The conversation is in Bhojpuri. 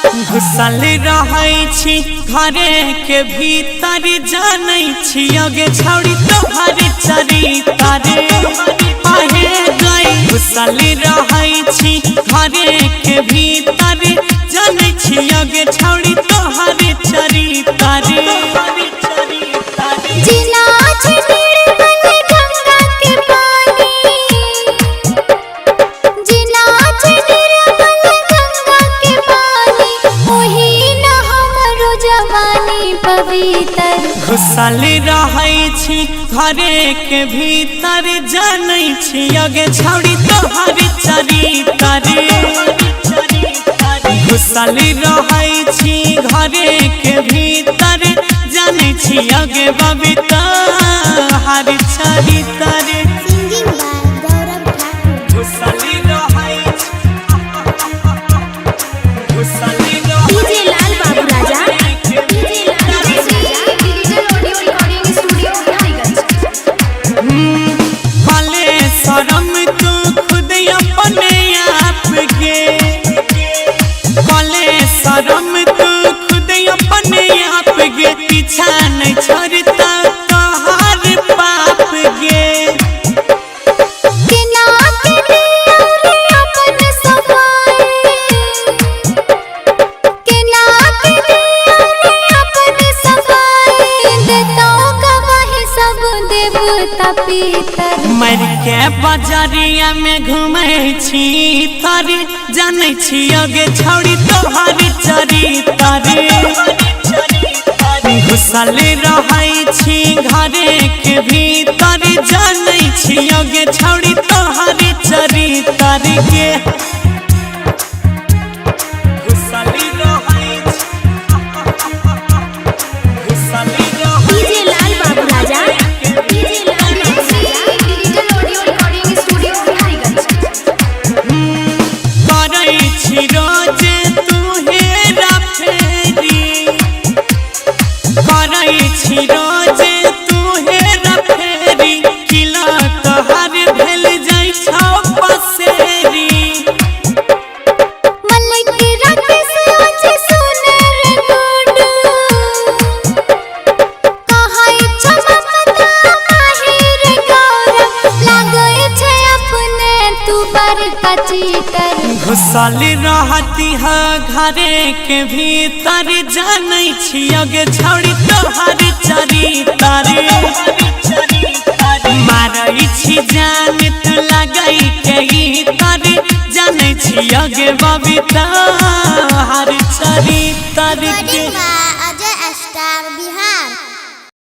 घुसल रहै छी घरे के भीतर जानै छी अगे छौड़ी तोहर चरित्र आहे गई। घुसल रहै छी घरे के भीतर जानै छी अगे छौड़ी तोहर चरित्र। घुसल रहै छी घरे के भीतर जानै छी अगे छौड़ी तोहर चरित्र। घुसल रहै छी घरे के भीतर जानै छी अगे बबी तोहर चरित्र। पीछा नहीं छोड़ता तोहर पाप गे। मर के बजरिया में घूमै छी तारी जानै छी अगे छौड़ी तोहर चरित्र। घुसल रहै छी घरे के भीतर जानै छी अगे छौड़ी तोहर चरित्र के। घुसल रहै डीजे लाल बाबू राजा करै छी रोज तू हेरा फेरी। करै छी रोज तू हेरा फेरी किला तोहर भेल जाइ छौ पसेरी। घुसल रहती है घरे के भीतर जानै छी अगे छौड़ी तोहर चरित्र। मारै छी जान तू लगै के इतर जानै छी अगे बबी तोहर चरित्र के।